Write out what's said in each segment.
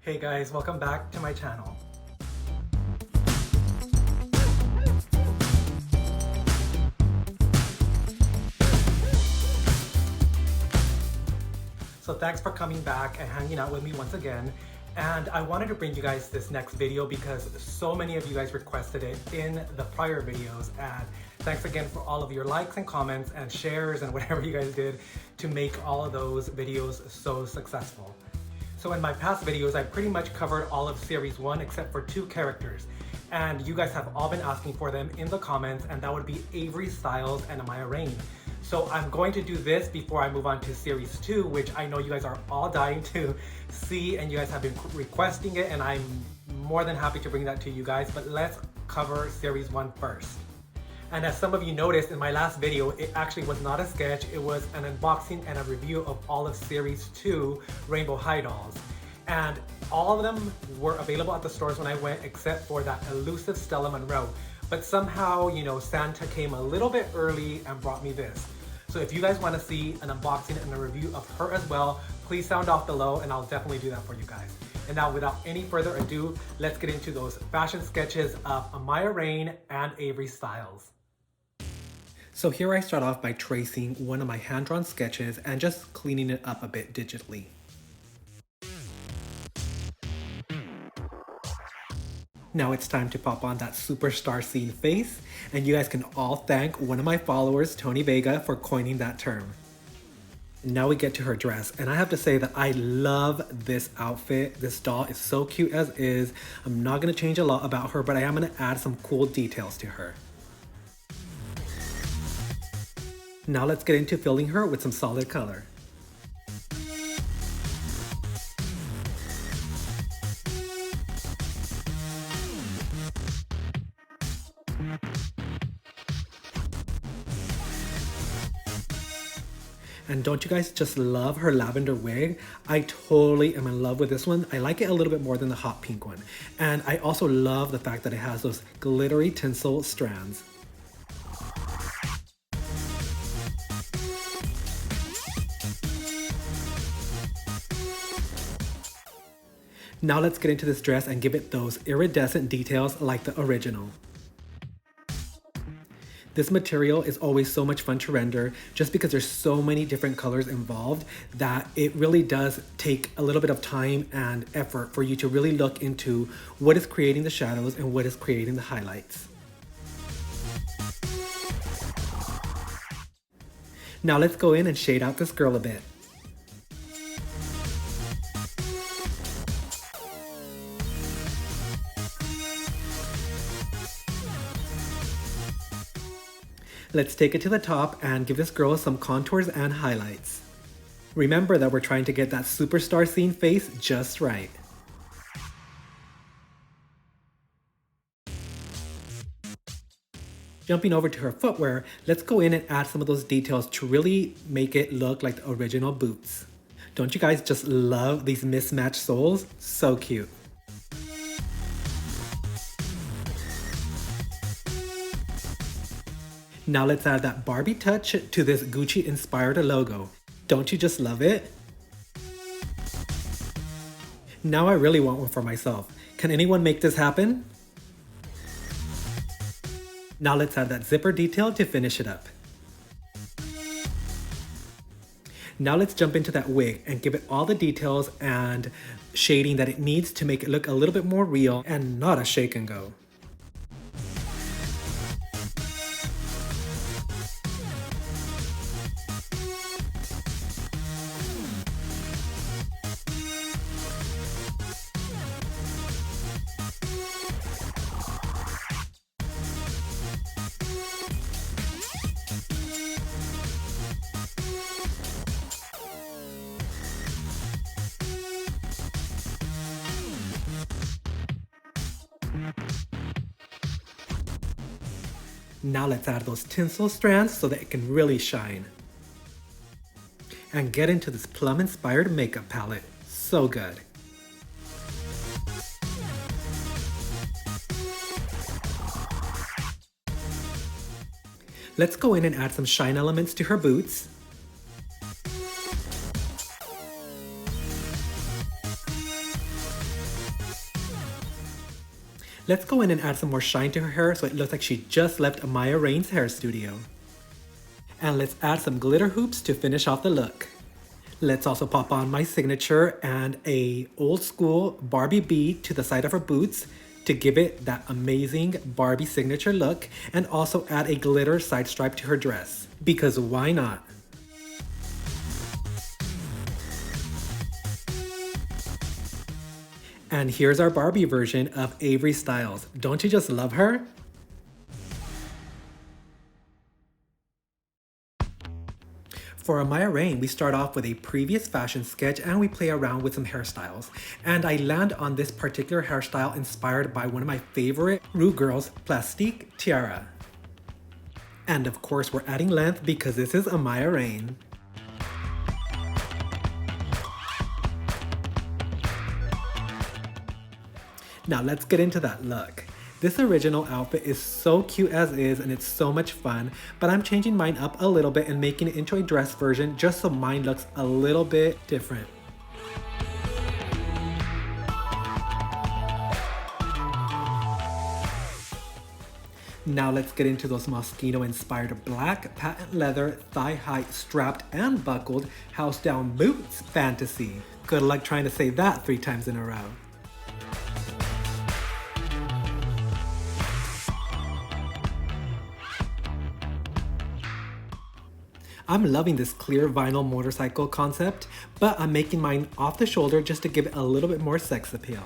Hey guys, welcome back to my channel. So thanks for coming back and hanging out with me once again. And I wanted to bring you guys this next video because so many of you guys requested it in the prior videos. And thanks again for all of your likes and comments and shares and whatever you guys did to make all of those videos so successful. So in my past videos, I pretty much covered all of series 1 except for 2 characters. And you guys have all been asking for them in the comments, and that would be Avery Styles and Amaya Raine. So I'm going to do this before I move on to series 2, which I know you guys are all dying to see, and you guys have been requesting it, and I'm more than happy to bring that to you guys. But let's cover series 1 first. And as some of you noticed in my last video, it actually was not a sketch, it was an unboxing and a review of all of series 2 Rainbow High dolls. And all of them were available at the stores when I went, except for that elusive Stella Monroe. But somehow, you know, Santa came a little bit early and brought me this. So if you guys want to see an unboxing and a review of her as well, please sound off below and I'll definitely do that for you guys. And now without any further ado, let's get into those fashion sketches of Amaya Raine and Avery Styles. So here I start off by tracing one of my hand-drawn sketches and just cleaning it up a bit digitally. Now it's time to pop on that superstar scene face, and you guys can all thank one of my followers, Tony Vega, for coining that term. Now we get to her dress, and I have to say that I love this outfit. This doll is so cute as is. I'm not going to change a lot about her, but I am going to add some cool details to her. Now let's get into filling her with some solid color. And don't you guys just love her lavender wig? I totally am in love with this one. I like it a little bit more than the hot pink one. And I also love the fact that it has those glittery tinsel strands. Now let's get into this dress and give it those iridescent details like the original. This material is always so much fun to render just because there's so many different colors involved that it really does take a little bit of time and effort for you to really look into what is creating the shadows and what is creating the highlights. Now let's go in and shade out this girl a bit. Let's take it to the top and give this girl some contours and highlights. Remember that we're trying to get that superstar scene face just right. Jumping over to her footwear, let's go in and add some of those details to really make it look like the original boots. Don't you guys just love these mismatched soles? So cute. Now let's add that Barbie touch to this Gucci inspired logo. Don't you just love it? Now I really want one for myself. Can anyone make this happen? Now let's add that zipper detail to finish it up. Now let's jump into that wig and give it all the details and shading that it needs to make it look a little bit more real and not a shake and go. Now let's add those tinsel strands so that it can really shine. And get into this plum inspired makeup palette. So good. Let's go in and add some shine elements to her boots. Let's go in and add some more shine to her hair so it looks like she just left Amaya Raine's hair studio. And let's add some glitter hoops to finish off the look. Let's also pop on my signature and a old school Barbie bead to the side of her boots to give it that amazing Barbie signature look, and also add a glitter side stripe to her dress, because why not? And here's our Barbie version of Avery Styles. Don't you just love her? For Amaya Raine, we start off with a previous fashion sketch and we play around with some hairstyles. And I land on this particular hairstyle inspired by one of my favorite Rue Girls, Plastique Tiara. And of course, we're adding length because this is Amaya Raine. Now let's get into that look. This original outfit is so cute as is and it's so much fun, but I'm changing mine up a little bit and making it into a dress version just so mine looks a little bit different. Now let's get into those Moschino inspired black patent leather thigh-high strapped and buckled house down boots fantasy. Good luck trying to say that 3 times in a row. I'm loving this clear vinyl motorcycle concept, but I'm making mine off the shoulder just to give it a little bit more sex appeal.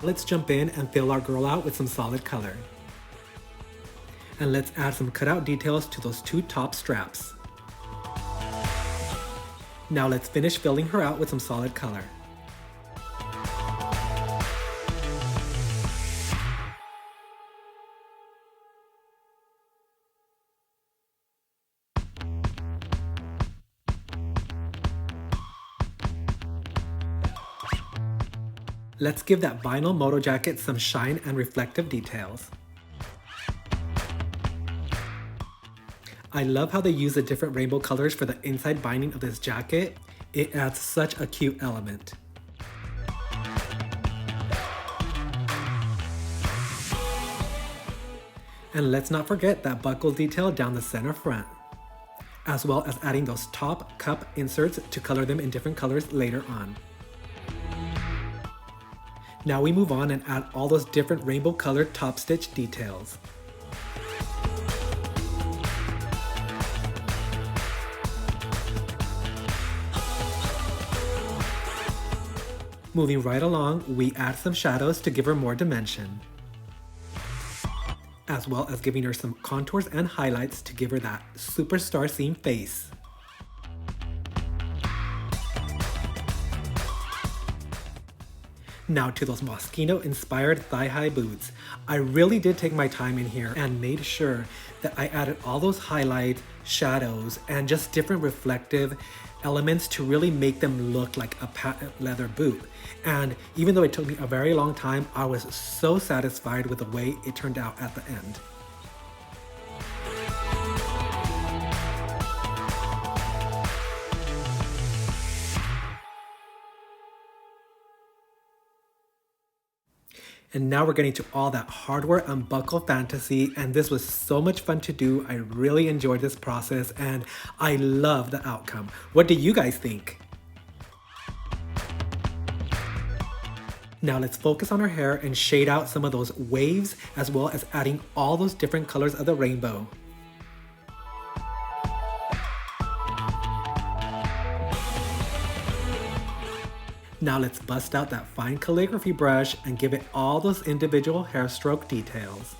Let's jump in and fill our girl out with some solid color. And let's add some cutout details to those 2 top straps. Now let's finish filling her out with some solid color. Let's give that vinyl moto jacket some shine and reflective details. I love how they use the different rainbow colors for the inside binding of this jacket. It adds such a cute element. And let's not forget that buckle detail down the center front, as well as adding those top cup inserts to color them in different colors later on. Now we move on and add all those different rainbow colored top stitch details. Moving right along, we add some shadows to give her more dimension, as well as giving her some contours and highlights to give her that superstar scene face. Now to those Moschino inspired thigh-high boots. I really did take my time in here and made sure that I added all those highlights, shadows, and just different reflective elements to really make them look like a patent leather boot. And even though it took me a very long time, I was so satisfied with the way it turned out at the end. And now we're getting to all that hardware unbuckle fantasy, and this was so much fun to do. I really enjoyed this process and I love the outcome. What do you guys think? Now let's focus on her hair and shade out some of those waves, as well as adding all those different colors of the rainbow. Now let's bust out that fine calligraphy brush and give it all those individual hair stroke details.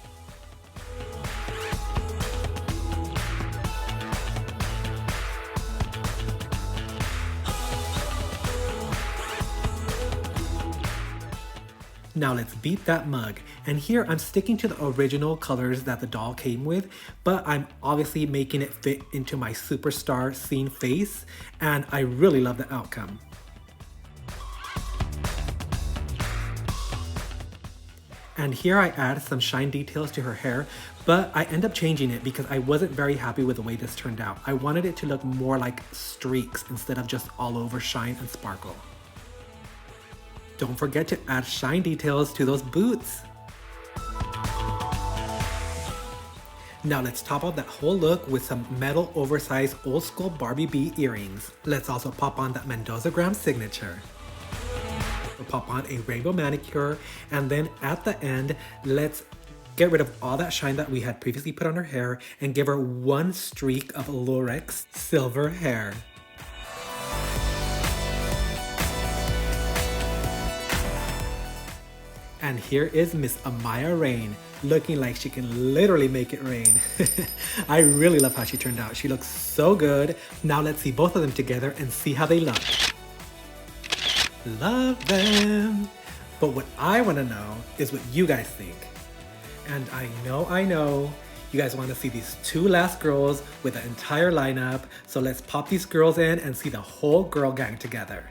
Now let's beat that mug. And here I'm sticking to the original colors that the doll came with, but I'm obviously making it fit into my superstar scene face, and I really love the outcome. And here I add some shine details to her hair, But I end up changing it because I wasn't very happy with the way this turned out. I wanted it to look more like streaks instead of just all over shine and sparkle. Don't forget to add shine details to those boots. Now let's top out that whole look with some metal oversized old school Barbie bead earrings. Let's also pop on that Mendoza-gram signature. We'll pop on a rainbow manicure, and then at the end, let's get rid of all that shine that we had previously put on her hair and give her one streak of Lurex silver hair. And here is Miss Amaya Raine, looking like she can literally make it rain. I really love how she turned out. She looks so good. Now let's see both of them together and see how they look. Love them. But what I want to know is what you guys think. And I know, you guys want to see these two last girls with the entire lineup. So let's pop these girls in and see the whole girl gang together.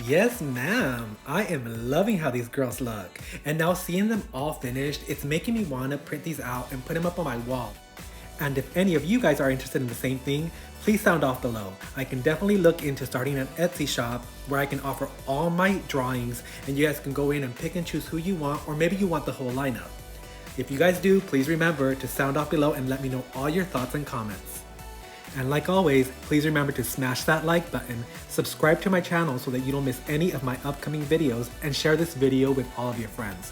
Yes, ma'am. I am loving how these girls look. And now seeing them all finished, it's making me want to print these out and put them up on my wall. And if any of you guys are interested in the same thing, please sound off below. I can definitely look into starting an Etsy shop where I can offer all my drawings and you guys can go in and pick and choose who you want, or maybe you want the whole lineup. If you guys do, please remember to sound off below and let me know all your thoughts and comments. And like always, please remember to smash that like button, subscribe to my channel so that you don't miss any of my upcoming videos, and share this video with all of your friends.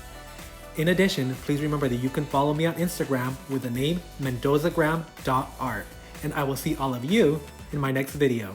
In addition, please remember that you can follow me on Instagram with the name mendozagram.art, and I will see all of you in my next video.